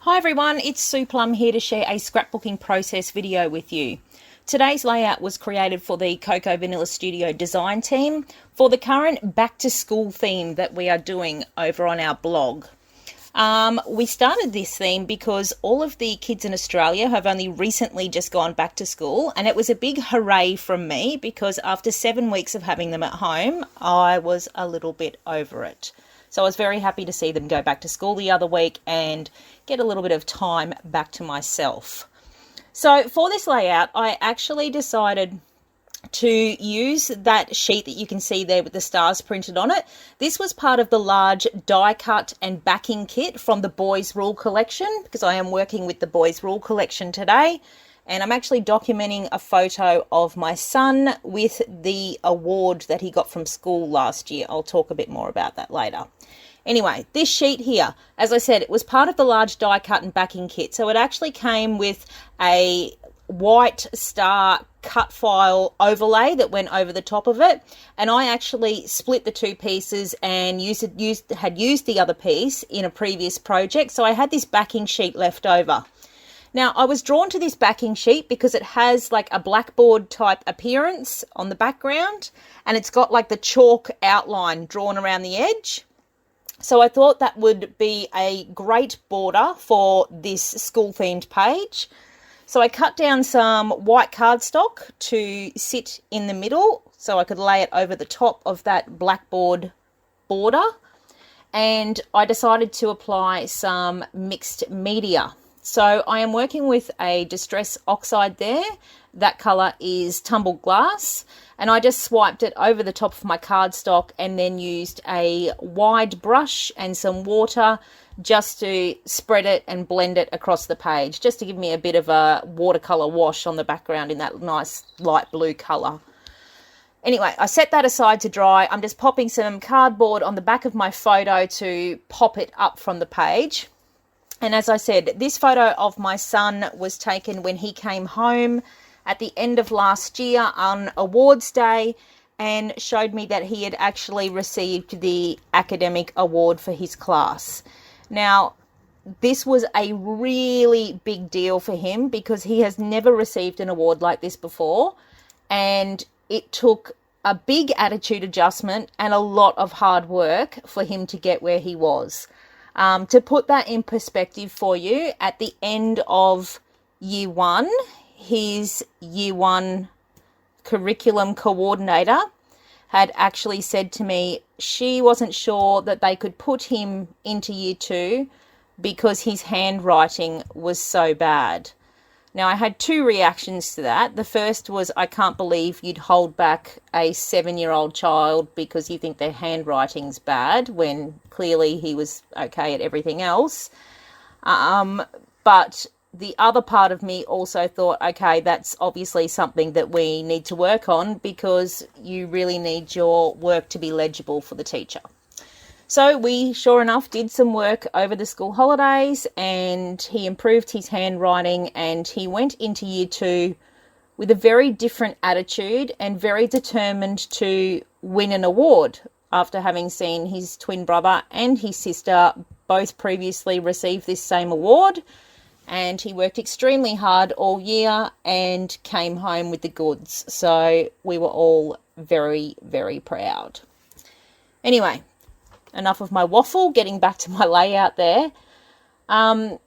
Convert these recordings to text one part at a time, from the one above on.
Hi everyone, it's Sue Plumb here to share a scrapbooking process video with you. Today's layout was created for the Cocoa Vanilla Studio design team for the current back to school theme that we are doing over on our blog. We started this theme because all of the kids in Australia have only recently just gone back to school, and it was a big hooray from me because after 7 weeks of having them at home, I was a little bit over it. So I was very happy to see them go back to school the other week and get a little bit of time back to myself. So for this layout, I actually decided to use that sheet that you can see there with the stars printed on it. This was part of the large die cut and backing kit from the Boys Rule collection, because I am working with the Boys Rule collection today. And I'm actually documenting a photo of my son with the award that he got from school last year. I'll talk a bit more about that later. Anyway, this sheet here, as I said, it was part of the large die cut and backing kit. So it actually came with a white star cut file overlay that went over the top of it. And I actually split the two pieces and had used the other piece in a previous project. So I had this backing sheet left over. Now, I was drawn to this backing sheet because it has like a blackboard type appearance on the background, and it's got like the chalk outline drawn around the edge. So I thought that would be a great border for this school themed page. So I cut down some white cardstock to sit in the middle so I could lay it over the top of that blackboard border. And I decided to apply some mixed media. So I am working with a Distress Oxide there. That colour is Tumbled Glass. And I just swiped it over the top of my cardstock and then used a wide brush and some water just to spread it and blend it across the page, just to give me a bit of a watercolour wash on the background in that nice light blue colour. Anyway, I set that aside to dry. I'm just popping some cardboard on the back of my photo to pop it up from the page. And as I said, this photo of my son was taken when he came home at the end of last year on awards day and showed me that he had actually received the academic award for his class. Now, this was a really big deal for him because he has never received an award like this before, and it took a big attitude adjustment and a lot of hard work for him to get where he was. To put that in perspective for you, at the end of year one, his year one curriculum coordinator had actually said to me she wasn't sure that they could put him into year two because his handwriting was so bad. Now, I had two reactions to that. The first was, I can't believe you'd hold back a 7-year-old child because you think their handwriting's bad when clearly he was okay at everything else. But the other part of me also thought, okay, that's obviously something that we need to work on because you really need your work to be legible for the teacher. So we, sure enough, did some work over the school holidays and he improved his handwriting and he went into year two with a very different attitude and very determined to win an award after having seen his twin brother and his sister both previously receive this same award. And he worked extremely hard all year and came home with the goods. So we were all very, very proud. Anyway, enough of my waffle, getting back to my layout there. The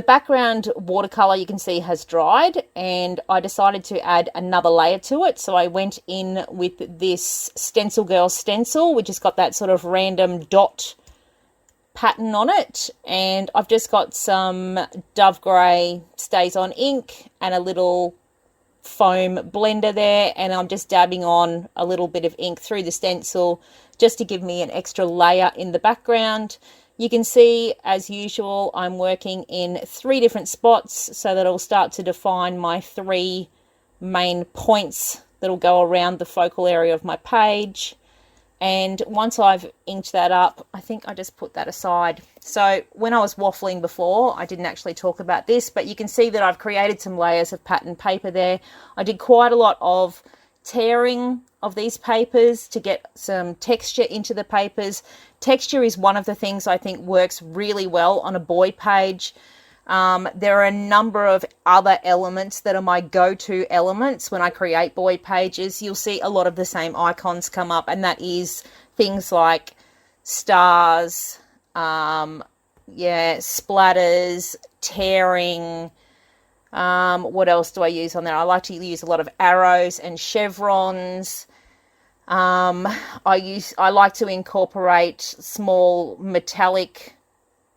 background watercolour you can see has dried and I decided to add another layer to it. So I went in with this Stencil Girl stencil, which has got that sort of random dot pattern on it. And I've just got some Dove Grey Stays On ink and a little foam blender there, and I'm just dabbing on a little bit of ink through the stencil just to give me an extra layer in the background. You can see, as usual, I'm working in 3 different spots so that I'll start to define my 3 main points that'll go around the focal area of my page. And once I've inked that up, I think I just put that aside. So when I was waffling before, I didn't actually talk about this, but you can see that I've created some layers of pattern paper there. I did quite a lot of tearing of these papers to get some texture into the papers. Texture is one of the things I think works really well on a boy page. There are a number of other elements that are my go-to elements when I create boy pages. You'll see a lot of the same icons come up, and that is things like stars, splatters, tearing. What else do I use on there? I like to use a lot of arrows and chevrons. I like to incorporate small metallic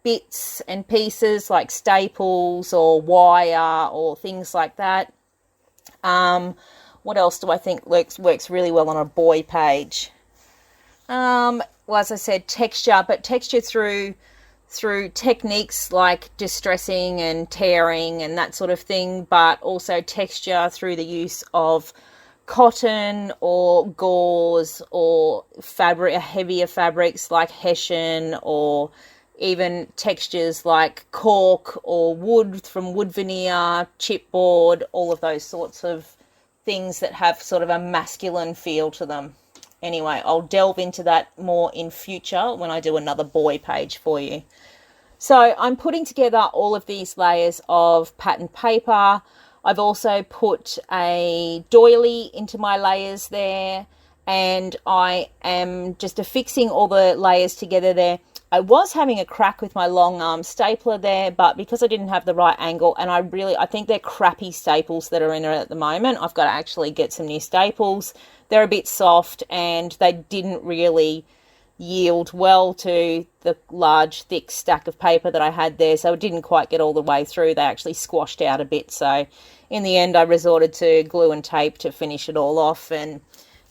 bits and pieces like staples or wire or things like that. What else do I think works really well on a boy page? Well, as I said, texture, but texture through techniques like distressing and tearing and that sort of thing, but also texture through the use of cotton or gauze or heavier fabrics like hessian, or even textures like cork or wood from wood veneer, chipboard, all of those sorts of things that have sort of a masculine feel to them. Anyway, I'll delve into that more in future when I do another boy page for you. So I'm putting together all of these layers of pattern paper. I've also put a doily into my layers there, and I am just affixing all the layers together there. I was having a crack with my long arm stapler there, but because I didn't have the right angle, and I think they're crappy staples that are in it at the moment. I've got to actually get some new staples. They're a bit soft and they didn't really yield well to the large thick stack of paper that I had there, so it didn't quite get all the way through. They actually squashed out a bit, so in the end I resorted to glue and tape to finish it all off, and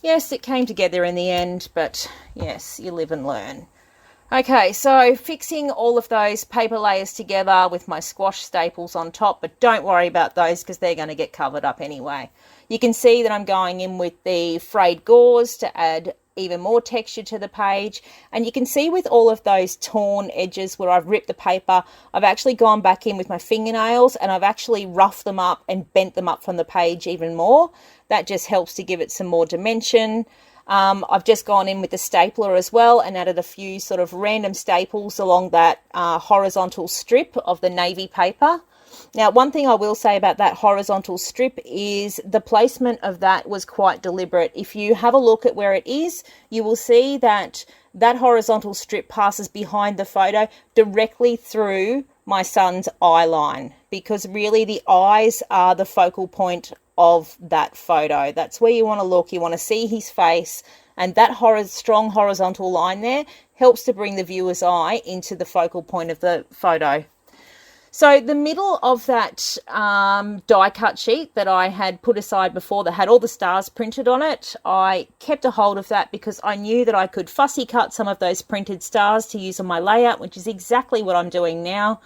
yes, it came together in the end, but yes, you live and learn. Okay, so fixing all of those paper layers together with my squash staples on top, but don't worry about those because they're going to get covered up anyway. You can see that I'm going in with the frayed gauze to add even more texture to the page, and you can see with all of those torn edges where I've ripped the paper, I've actually gone back in with my fingernails and I've actually roughed them up and bent them up from the page even more. That just helps to give it some more dimension. I've just gone in with the stapler as well and added a few sort of random staples along that horizontal strip of the navy paper. Now, one thing I will say about that horizontal strip is the placement of that was quite deliberate. If you have a look at where it is, you will see that that horizontal strip passes behind the photo directly through my son's eye line, because really the eyes are the focal point of that photo. That's where you want to look. You want to see his face, and that strong horizontal line there helps to bring the viewer's eye into the focal point of the photo. So the middle of that die cut sheet that I had put aside before that had all the stars printed on it, I kept a hold of that because I knew that I could fussy cut some of those printed stars to use on my layout, which is exactly what I'm doing now.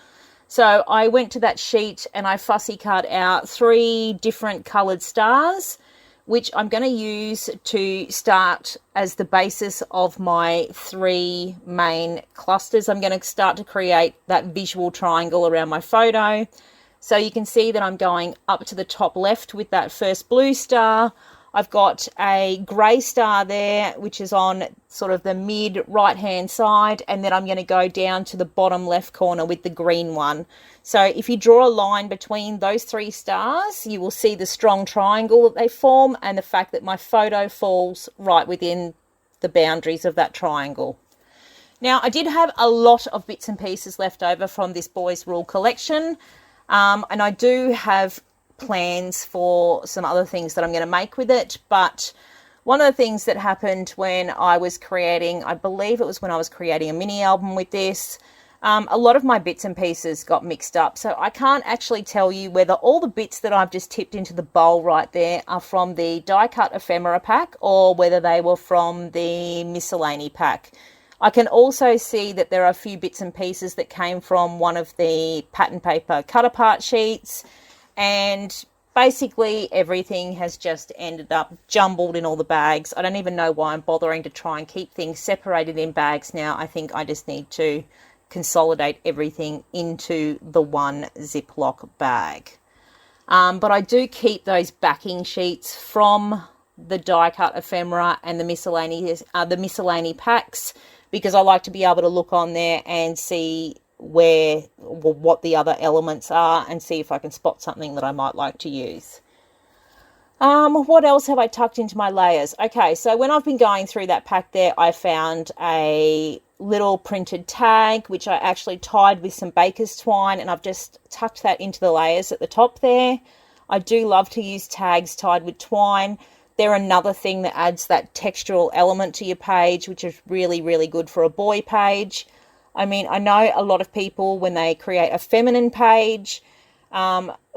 So I went to that sheet and I fussy cut out 3 different coloured stars, which I'm going to use to start as the basis of my 3 main clusters. I'm going to start to create that visual triangle around my photo. So you can see that I'm going up to the top left with that first blue star. I've got a grey star there, which is on sort of the mid right-hand side, and then I'm going to go down to the bottom left corner with the green one. So if you draw a line between those 3 stars, you will see the strong triangle that they form and the fact that my photo falls right within the boundaries of that triangle. Now, I did have a lot of bits and pieces left over from this Boys Rule collection, and I do have plans for some other things that I'm going to make with it, but one of the things that happened when I was creating, I believe it was when I was creating a mini album with this, a lot of my bits and pieces got mixed up, so I can't actually tell you whether all the bits that I've just tipped into the bowl right there are from the die cut ephemera pack or whether they were from the miscellany pack. I can also see that there are a few bits and pieces that came from one of the pattern paper cut apart sheets, and basically everything has just ended up jumbled in all the bags. I don't even know why I'm bothering to try and keep things separated in bags now. I think I just need to consolidate everything into the one Ziploc bag. But I do keep those backing sheets from the die cut ephemera and the miscellany packs, because I like to be able to look on there and see what the other elements are and see if I can spot something that I might like to use. What else have I tucked into my layers? Okay, so when I've been going through that pack there, I found a little printed tag, which I actually tied with some baker's twine, and I've just tucked that into the layers at the top there. I do love to use tags tied with twine. They're another thing that adds that textural element to your page, which is really, really good for a boy page. I mean, I know a lot of people, when they create a feminine page,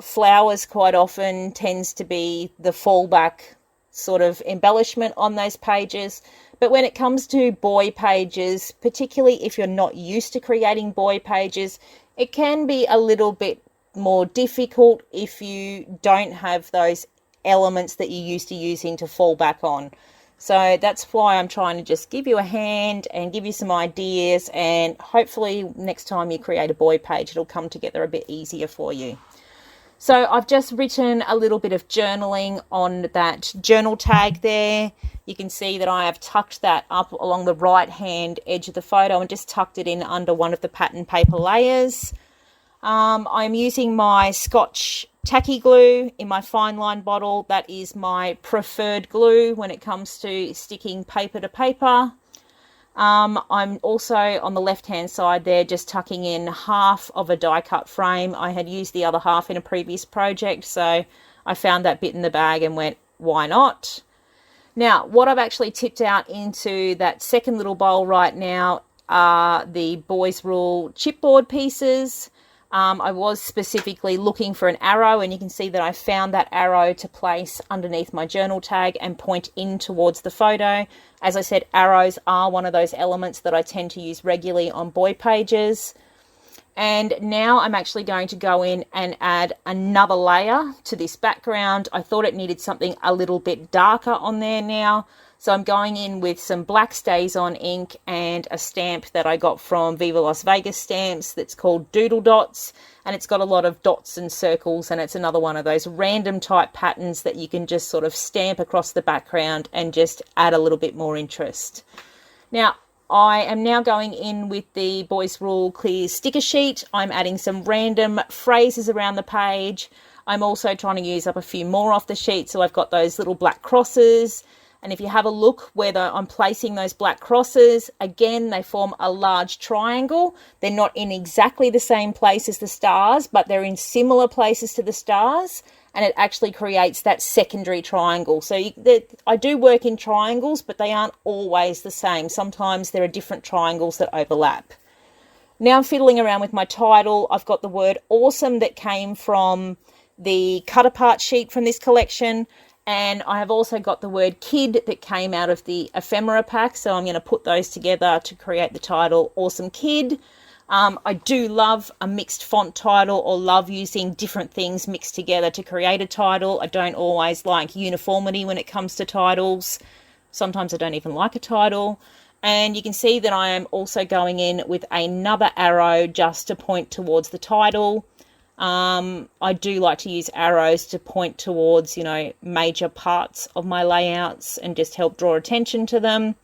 flowers quite often tends to be the fallback sort of embellishment on those pages. But when it comes to boy pages, particularly if you're not used to creating boy pages, it can be a little bit more difficult if you don't have those elements that you're used to using to fall back on. So that's why I'm trying to just give you a hand and give you some ideas, and hopefully next time you create a boy page, it'll come together a bit easier for you. So I've just written a little bit of journaling on that journal tag there. You can see that I have tucked that up along the right hand edge of the photo and just tucked it in under one of the pattern paper layers. I'm using my Scotch tacky glue in my fine line bottle. That is my preferred glue when it comes to sticking paper to paper. I'm also on the left hand side there just tucking in half of a die cut frame. I had used the other half in a previous project, so I found that bit in the bag and went, why not? Now, what I've actually tipped out into that second little bowl right now are the Boys Rule chipboard pieces. I was specifically looking for an arrow, and you can see that I found that arrow to place underneath my journal tag and point in towards the photo. As I said, arrows are one of those elements that I tend to use regularly on boy pages. And now I'm actually going to go in and add another layer to this background. I thought it needed something a little bit darker on there now. So I'm going in with some black Stays On ink and a stamp that I got from Viva Las Vegas Stamps that's called Doodle Dots. And it's got a lot of dots and circles, and it's another one of those random type patterns that you can just sort of stamp across the background and just add a little bit more interest. Now, I am now going in with the Boys Rule clear sticker sheet. I'm adding some random phrases around the page. I'm also trying to use up a few more off the sheet, so I've got those little black crosses. And if you have a look where I'm placing those black crosses, again, they form a large triangle. They're not in exactly the same place as the stars, but they're in similar places to the stars, and it actually creates that secondary triangle. So I do work in triangles, but they aren't always the same. Sometimes there are different triangles that overlap. Now I'm fiddling around with my title. I've got the word awesome that came from the cut apart sheet from this collection. And I have also got the word kid that came out of the ephemera pack. So I'm going to put those together to create the title Awesome Kid. I do love a mixed font title, or love using different things mixed together to create a title. I don't always like uniformity when it comes to titles. Sometimes I don't even like a title. And you can see that I am also going in with another arrow just to point towards the title. I do like to use arrows to point towards, major parts of my layouts and just help draw attention to them.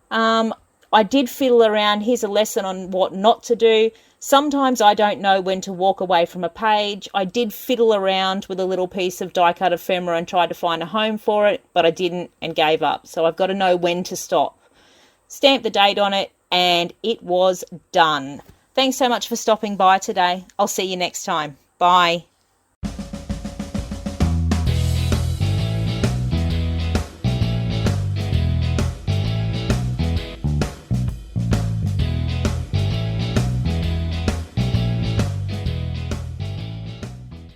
I did fiddle around. Here's a lesson on what not to do. Sometimes I don't know when to walk away from a page. I did fiddle around with a little piece of die cut ephemera and tried to find a home for it, but I didn't and gave up. So I've got to know when to stop. Stamp the date on it, and it was done. Thanks so much for stopping by today. I'll see you next time. Bye.